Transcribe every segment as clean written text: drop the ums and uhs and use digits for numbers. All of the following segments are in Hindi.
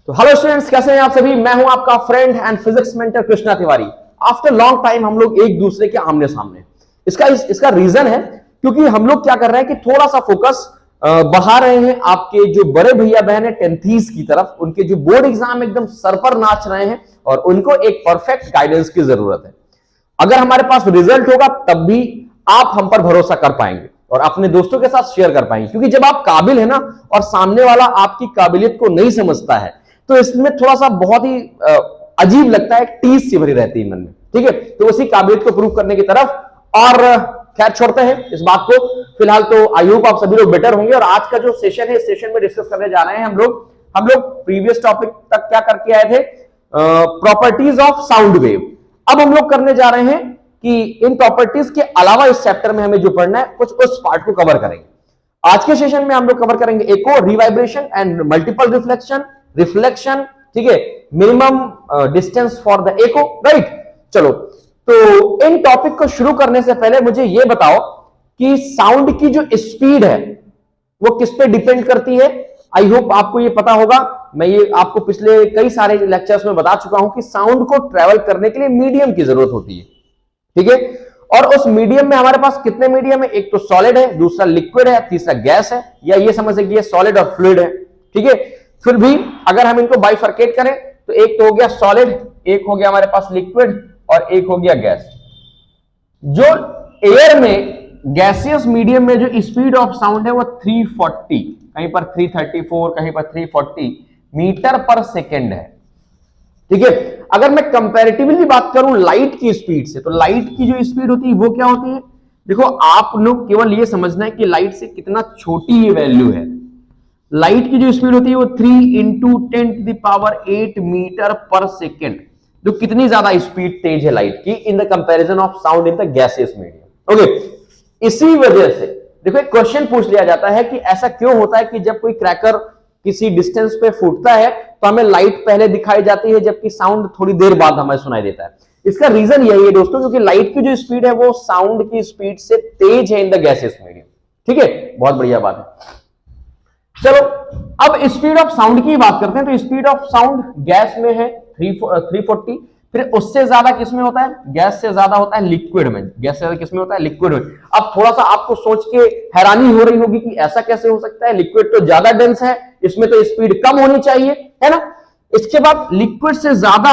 तो हेलो स्टूडेंट्स, कैसे हैं आप सभी। मैं हूं आपका friend and physics mentor Krishna Tiwari. After long time हम लोग एक दूसरे के आमने सामने। इसका रीजन है क्योंकि हम लोग क्या कर रहे हैं कि थोड़ा सा फोकस बढ़ा रहे हैं आपके जो बड़े भैया बहन है टेंथीज की तरफ। उनके जो बोर्ड एग्जाम एकदम सर पर नाच रहे हैं और उनको एक परफेक्ट गाइडेंस की जरूरत है। अगर हमारे पास रिजल्ट होगा तब भी आप हम पर भरोसा कर पाएंगे और अपने दोस्तों के साथ शेयर कर पाएंगे, क्योंकि जब आप काबिल है ना और सामने वाला आपकी काबिलियत को नहीं समझता है तो इसमें थोड़ा सा बहुत ही अजीब लगता है, टीस सी भरी रहती है मन में। ठीक है, तो उसी काबिलियत को प्रूव करने की तरफ। और खैर छोड़ते हैं इस बात को फिलहाल। तो आई होप आप सभी लोग बेटर होंगे। और आज का जो सेशन है, इस सेशन में डिस्कस करने जा रहे हैं हम लोग प्रीवियस टॉपिक तक क्या करके आए थे, प्रॉपर्टीज ऑफ साउंड वेव। अब हम लोग करने जा रहे हैं कि इन प्रॉपर्टीज के अलावा इस चैप्टर में हमें जो पढ़ना है कुछ उस पार्ट को कवर करेंगे। आज के सेशन में हम लोग कवर करेंगे एको, रिवाइब्रेशन एंड मल्टीपल रिफ्लेक्शन। ठीक है, minimum distance for the echo, right. चलो, तो इन टॉपिक को शुरू करने से पहले मुझे यह बताओ कि साउंड की जो स्पीड है वो किस पे डिपेंड करती है। आई होप आपको ये पता होगा। मैं ये आपको पिछले कई सारे लेक्चर्स में बता चुका हूं कि साउंड को ट्रेवल करने के लिए मीडियम की जरूरत होती है। ठीक है, और उस मीडियम में हमारे पास कितने मीडियम है, एक तो सॉलिड है, दूसरा लिक्विड है, तीसरा गैस है, या ये समझ सकते ये सॉलिड और फ्लूइड है। ठीक है, फिर भी अगर हम इनको बाइफरकेट करें तो एक तो हो गया सॉलिड, एक हो गया हमारे पास लिक्विड और एक हो गया गैस। जो एयर में गैसियस मीडियम में जो स्पीड ऑफ साउंड है वो 340, कहीं पर 334, कहीं पर 340 मीटर पर सेकेंड है। ठीक है, अगर मैं कंपैरेटिवली बात करूं लाइट की स्पीड से, तो लाइट की जो स्पीड होती है वो क्या होती है। देखो, आप लोग केवल ये समझना है कि लाइट से कितना छोटी ये वैल्यू है। लाइट की जो स्पीड होती है वो 3 इंटू 10⁸ मीटर पर सेकेंड, जो कितनी ज्यादा स्पीड तेज है लाइट की in the comparison of sound in the gaseous medium. Okay, इसी वजह से देखो एक क्वेश्चन पूछ लिया जाता है कि ऐसा क्यों होता है कि जब कोई क्रैकर किसी डिस्टेंस पे फूटता है तो हमें लाइट पहले दिखाई जाती है जबकि साउंड थोड़ी देर बाद हमें सुनाई देता है। इसका रीजन यही है दोस्तों, क्योंकि लाइट की जो स्पीड है वो साउंड की स्पीड से तेज है इन द गैसियस मीडियम। ठीक है, बहुत बढ़िया बात है। चलो, अब स्पीड ऑफ साउंड की बात करते हैं। तो स्पीड ऑफ साउंड गैस में है 340, फिर उससे ज्यादा किसमें होता है, गैस से ज्यादा होता है लिक्विड में। गैस से ज्यादा किसमें होता है, लिक्विड में। अब थोड़ा सा आपको सोच के हैरानी हो रही होगी कि ऐसा कैसे हो सकता है, लिक्विड तो ज्यादा डेंस है, इसमें तो स्पीड कम होनी चाहिए, है ना। इसके बाद लिक्विड से ज्यादा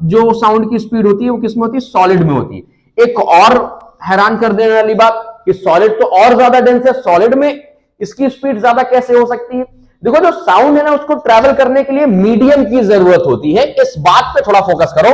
जो साउंड की स्पीड होती है वो किसमें होती है, सॉलिड में होती है। एक और हैरान कर देने वाली बात कि सॉलिड तो और ज्यादा डेंस है, सॉलिड में इसकी स्पीड ज्यादा कैसे हो सकती है। देखो, जो साउंड है ना उसको ट्रैवल करने के लिए मीडियम की जरूरत होती है, इस बात पे थोड़ा फोकस करो।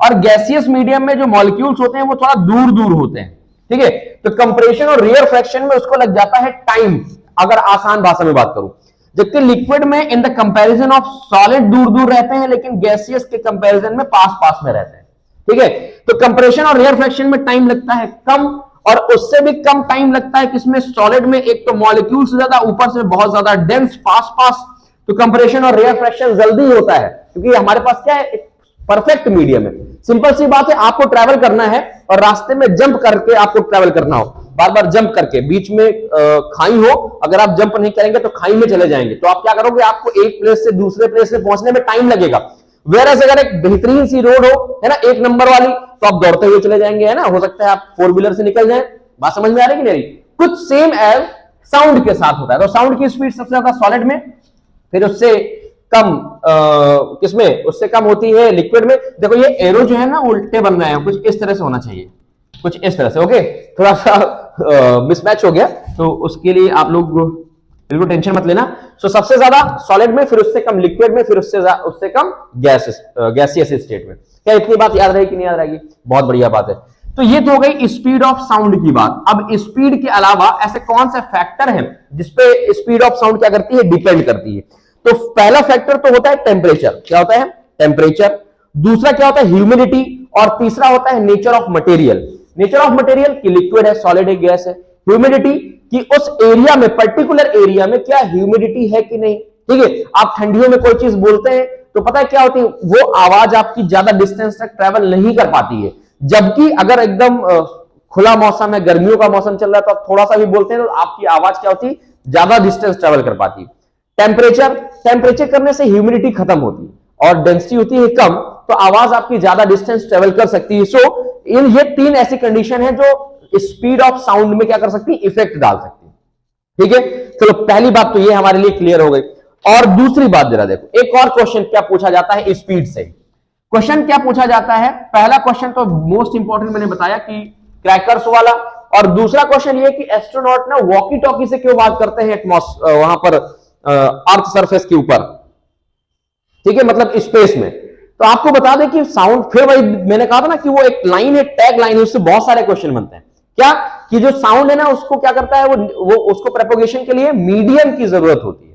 और गैसियस मीडियम में जो मॉलिक्यूल्स होते हैं वो थोड़ा दूर दूर होते हैं। ठीक है, तो कंप्रेशन और रेयरफेक्शन में उसको लग जाता है टाइम, अगर आसान भाषा में बात करूं। जबकि लिक्विड में in the comparison of solid दूर दूर रहते हैं, लेकिन गैसियस के कंपैरिजन में पास पास में रहते हैं। ठीक है, तो कंप्रेशन और रेयरफेक्शन में टाइम लगता है कम, और उससे भी कम टाइम लगता है किसमें, सॉलिड में। एक तो मॉलिक्यूल्स ज्यादा, ऊपर से बहुत ज्यादा डेंस पास पास, तो कंप्रेशन और रेयरफेक्शन जल्दी होता है क्योंकि हमारे पास क्या है, एक परफेक्ट मीडियम है। सिंपल सी बात है, आपको ट्रैवल करना है और रास्ते में जंप करके आपको ट्रैवल करना हो, बार बार जंप करके, बीच में खाई हो, अगर आप जंप नहीं करेंगे तो खाई में चले जाएंगे। तो आप क्या करोगे, आपको एक प्लेस से दूसरे प्लेस से पहुंचने में टाइम लगेगा। वेरएस अगर एक बेहतरीन सी रोड हो, है ना, एक नंबर वाली, तो आप दौड़ते हुए चले जाएंगे, है ना। हो सकता है आप 4 व्हीलर से निकल जाए। बात समझ में आ रही कि नहीं। कुछ सेम एज साउंड के साथ होता है। तो साउंड की स्पीड सबसे ज्यादा सॉलिड में, फिर उससे कम किसमें, उससे कम होती है लिक्विड में। देखो ये एरो जो है ना उल्टे बन रहे हैं, कुछ इस तरह से होना चाहिए, कुछ इस तरह से। ओके, थोड़ा सा मिसमैच हो गया, तो उसके लिए आप लोग बिल्कुल टेंशन मत लेना। सो सबसे ज्यादा सॉलिड में, फिर उससे कम लिक्विड में, फिर उससे कम गैसियस स्टेट में। क्या इतनी बात याद रहेगी कि नहीं याद रहेगी, बहुत बढ़िया बात है। तो ये तो हो गई स्पीड ऑफ साउंड की बात। अब स्पीड के अलावा ऐसे कौन से फैक्टर हैं जिसपे स्पीड ऑफ साउंड क्या करती है, डिपेंड करती है। तो पहला फैक्टर तो होता है टेम्परेचर। क्या होता है, टेम्परेचर। दूसरा क्या होता है, ह्यूमिडिटी। और तीसरा होता है nature of material. Nature of material की लिक्विड है, सॉलिड है, गैस है। ह्यूमिडिटी कि उस एरिया में, पर्टिकुलर एरिया में क्या ह्यूमिडिटी है कि नहीं। ठीक है, आप ठंडियों में कोई चीज बोलते हैं तो पता है क्या होती है, वो आवाज आपकी ज्यादा डिस्टेंस तक ट्रेवल नहीं कर पाती है। जबकि अगर एकदम खुला मौसम है, गर्मियों का मौसम चल रहा है, तो आप थोड़ा सा भी बोलते हैं तो आपकी आवाज क्या होती है, ज्यादा डिस्टेंस ट्रेवल कर पाती है। टेम्परेचर, टेम्परेचर करने से ह्यूमिडिटी खत्म होती है और डेंसिटी होती है कम, तो आवाज आपकी ज्यादा डिस्टेंस ट्रेवल कर सकती है। सो इन ये तीन ऐसी कंडीशन है जो स्पीड ऑफ साउंड में क्या कर सकती है, इफेक्ट डाल सकती है। ठीक है, चलो पहली बात तो ये हमारे लिए क्लियर हो गई। और दूसरी बात जरा देखो, एक और क्वेश्चन क्या पूछा जाता है स्पीड से। क्वेश्चन क्या पूछा जाता है, पहला क्वेश्चन तो मोस्ट इंपॉर्टेंट मैंने बताया कि क्रैकर्स वाला, और दूसरा क्वेश्चन ये कि एस्ट्रोनॉट ना वॉकी टॉकी से क्यों बात करते हैं वहां पर अर्थ सरफेस के ऊपर, ठीक है, मतलब स्पेस में। तो आपको बता दें कि साउंड, फिर वही मैंने कहा था ना कि वो एक लाइन है, टैग लाइन है, उससे बहुत सारे क्वेश्चन बनते हैं। क्या कि जो साउंड है ना उसको क्या करता है, वो उसको प्रोपेगेशन के लिए मीडियम की जरूरत होती है।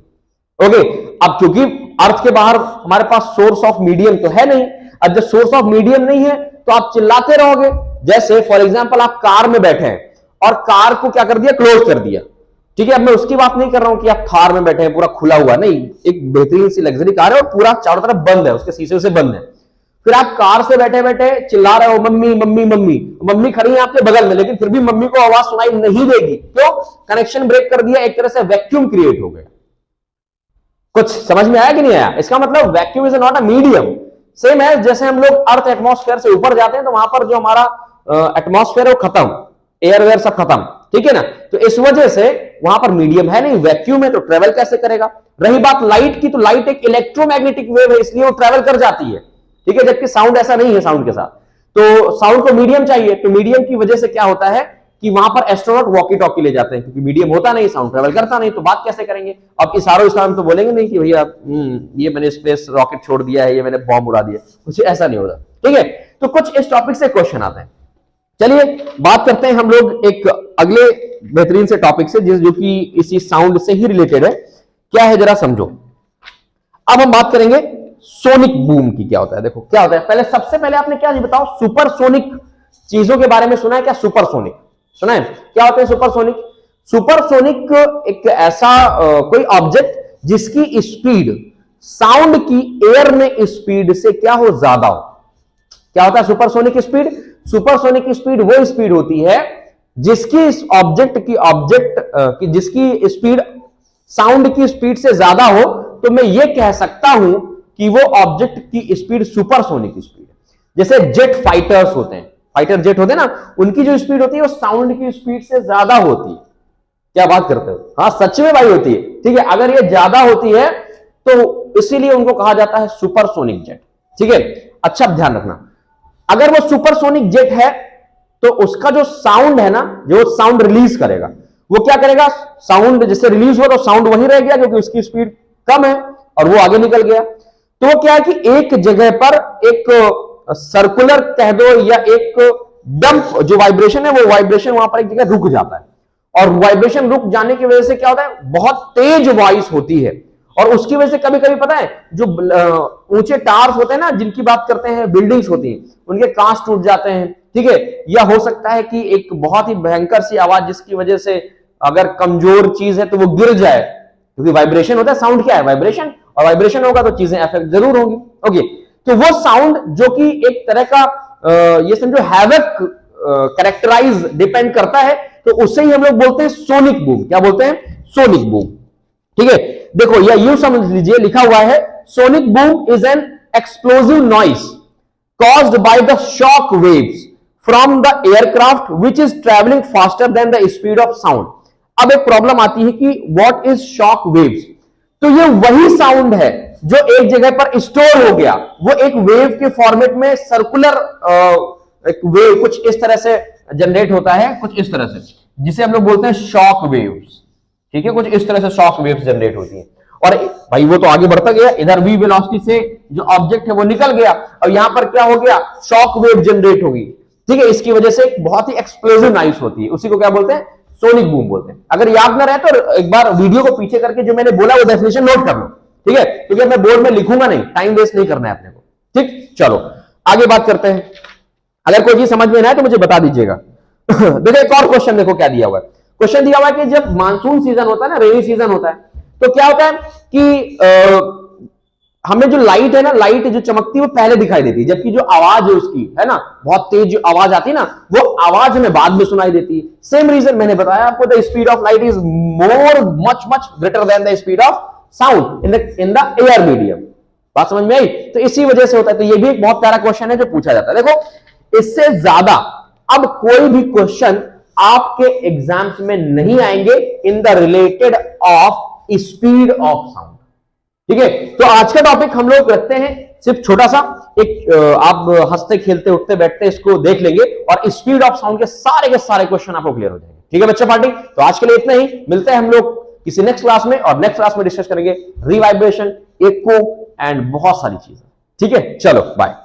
ओके, अब क्योंकि अर्थ के बाहर हमारे पास सोर्स ऑफ मीडियम तो है नहीं, अब जब सोर्स ऑफ मीडियम नहीं है तो आप चिल्लाते रहोगे। जैसे फॉर एग्जांपल आप कार में बैठे हैं और कार को क्या कर दिया, क्लोज कर दिया, ठीक है। अब मैं उसकी बात नहीं कर रहा हूं कि आप थार में बैठे हैं पूरा खुला हुआ, नहीं, एक बेहतरीन सी लग्जरी कार है और पूरा चारों तरफ बंद है, उसके शीशे से बंद है। फिर आप कार से बैठे बैठे चिल्ला रहे हो मम्मी मम्मी मम्मी, मम्मी खड़ी है आपके बगल में, लेकिन फिर भी मम्मी को आवाज सुनाई नहीं देगी। क्यों? कनेक्शन ब्रेक कर दिया, एक तरह से वैक्यूम क्रिएट हो गया। कुछ समझ में आया कि नहीं आया? इसका मतलब vacuum is not a medium. Same है जैसे हम लोग अर्थ एटमॉस्फेयर से ऊपर जाते हैं तो वहां पर जो हमारा एटमॉस्फेयर है वो खत्म, एयरवेयर सब खत्म, ठीक है ना। तो इस वजह से वहां पर मीडियम है नहीं, वैक्यूम है, तो ट्रेवल कैसे करेगा। रही बात लाइट की, तो लाइट एक इलेक्ट्रोमैग्नेटिक वेव है, इसलिए वो ट्रेवल कर जाती है, ठीक है, जबकि साउंड ऐसा नहीं है। साउंड के साथ तो साउंड को मीडियम चाहिए, तो मीडियम की वजह से क्या होता है कि वहां पर एस्ट्रोनॉट वॉकी टॉकी ले जाते हैं, क्योंकि मीडियम होता नहीं, साउंड ट्रेवल करता नहीं, तो बात कैसे करेंगे। अब इशारों इशारों तो बोलेंगे नहीं कि भैया ये मैंने स्पेस रॉकेट छोड़ दिया है, ये मैंने बॉम्ब उड़ा दिया, कुछ ऐसा नहीं होता, ठीक है। तो कुछ इस टॉपिक से क्वेश्चन आते हैं। चलिए बात करते हैं हम लोग एक अगले बेहतरीन से टॉपिक से, जो कि इसी साउंड से ही रिलेटेड है। क्या है जरा समझो। अब हम बात करेंगे सोनिक बूम की। क्या होता है, देखो क्या होता है। पहले सबसे पहले आपने क्या बताओ, सुपरसोनिक चीजों के बारे में सुना है क्या? सुपरसोनिक सुना है? क्या होते हैं सुपरसोनिक? सुपरसोनिक एक ऐसा कोई ऑब्जेक्ट जिसकी स्पीड साउंड की एयर में स्पीड से क्या हो, ज्यादा हो। क्या होता है सुपरसोनिक स्पीड? सुपरसोनिक स्पीड वो स्पीड होती है जिसकी इस ऑब्जेक्ट की जिसकी स्पीड साउंड की स्पीड से ज्यादा हो, तो मैं ये कह सकता हूं कि वो ऑब्जेक्ट की स्पीड सुपरसोनिक स्पीड है। जैसे जेट फाइटर्स होते हैं, फाइटर जेट होते हैं ना, उनकी जो स्पीड होती है वो साउंड की स्पीड से ज्यादा होती है। क्या बात करते हो? हाँ सच में भाई होती है, ठीक है। अगर ये ज्यादा होती है तो इसीलिए उनको कहा जाता है सुपरसोनिक जेट, ठीक है। अच्छा ध्यान रखना, अगर वो सुपरसोनिक जेट है तो उसका जो साउंड है ना, जो साउंड रिलीज करेगा, वो क्या करेगा, साउंड जैसे रिलीज हुआ तो साउंड वही रह गया क्योंकि उसकी स्पीड कम है और वो आगे निकल गया। तो वो क्या है कि एक जगह पर एक सर्कुलर कह दो या एक डंप जो वाइब्रेशन है, वो वाइब्रेशन वहां पर एक जगह रुक जाता है, और वाइब्रेशन रुक जाने की वजह से क्या होता है, बहुत तेज वॉइस होती है। और उसकी वजह से कभी कभी पता है जो ऊंचे टावर्स होते हैं ना, जिनकी बात करते हैं, बिल्डिंग्स होती हैं, उनके कांच टूट जाते हैं, ठीक है। या हो सकता है कि एक बहुत ही भयंकर सी आवाज जिसकी वजह से अगर कमजोर चीज है तो वो गिर जाए, क्योंकि वाइब्रेशन होता है। साउंड क्या है, वाइब्रेशन, और वाइब्रेशन होगा तो चीजें अफेक्ट जरूर होंगी। ओके, तो वो साउंड जो कि एक तरह का ये समझो हैवक कैरेक्टराइज डिपेंड करता है, तो उससे ही हम लोग बोलते हैं सोनिक बूम। क्या बोलते हैं? सोनिक बूम, ठीक है। देखो या यूं समझ लीजिए, लिखा हुआ है sonic boom is an explosive noise caused by the shock waves from the aircraft which is traveling faster than the speed of sound। अब एक प्रॉब्लम आती है कि what is shock waves? तो ये वही साउंड है जो एक जगह पर स्टोर हो गया, वो एक वेव के फॉर्मेट में सर्कुलर एक वेव कुछ इस तरह से जनरेट होता है, कुछ इस तरह से, जिसे हम लोग बोलते हैं शॉक वेव्स, ठीक है। कुछ इस तरह से शॉक वेव्स जनरेट होती है। और भाई वो तो आगे बढ़ता गया, इधर v वेलोसिटी से जो ऑब्जेक्ट है वो निकल गया, और यहां पर क्या हो गया, शॉक वेव जनरेट होगी, ठीक है। इसकी वजह से बहुत ही एक्सप्लोसिव नॉइस होती है, उसी को क्या बोलते हैं, सोनिक बूम बोलते हैं। अगर याद ना रहे तो एक बार वीडियो को पीछे करके जो मैंने बोला वो डेफिनेशन नोट कर लो, ठीक है, क्योंकि मैं बोर्ड में लिखूंगा नहीं, टाइम वेस्ट नहीं करना है अपने को, ठीक। चलो आगे बात करते हैं। अगर कोई चीज समझ में ना आए तो मुझे बता दीजिएगा। देखो एक और क्वेश्चन देखो क्या दिया हुआ है। क्वेश्चन दिया हुआ है कि जब मानसून सीजन होता है ना, रेनी सीजन होता है, तो क्या होता है कि हमें जो लाइट है ना, लाइट जो चमकती है वो पहले दिखाई देती है, जबकि जो आवाज है उसकी है ना, बहुत तेज जो आवाज आती है ना, वो आवाज हमें बाद में सुनाई देती है। सेम रीजन मैंने बताया आपको, the speed of light is more much much greater than the speed of sound in the air medium. बात समझ में आई? तो इसी वजह से होता है। तो ये भी एक बहुत प्यारा क्वेश्चन है जो पूछा जाता है। देखो इससे ज्यादा अब कोई भी क्वेश्चन आपके एग्जाम्स में नहीं आएंगे in the related of speed of sound. ठीक है, तो आज का टॉपिक हम लोग रखते हैं सिर्फ छोटा सा एक, आप हंसते खेलते उठते बैठते इसको देख लेंगे और स्पीड ऑफ साउंड के सारे क्वेश्चन आपको क्लियर हो जाएंगे। ठीक है बच्चा पार्टी, तो आज के लिए इतना ही। मिलते हैं हम लोग किसी नेक्स्ट क्लास में, और नेक्स्ट क्लास में डिस्कस करेंगे रिवाइब्रेशन, एको एंड बहुत सारी चीजें। ठीक है, चलो बाय।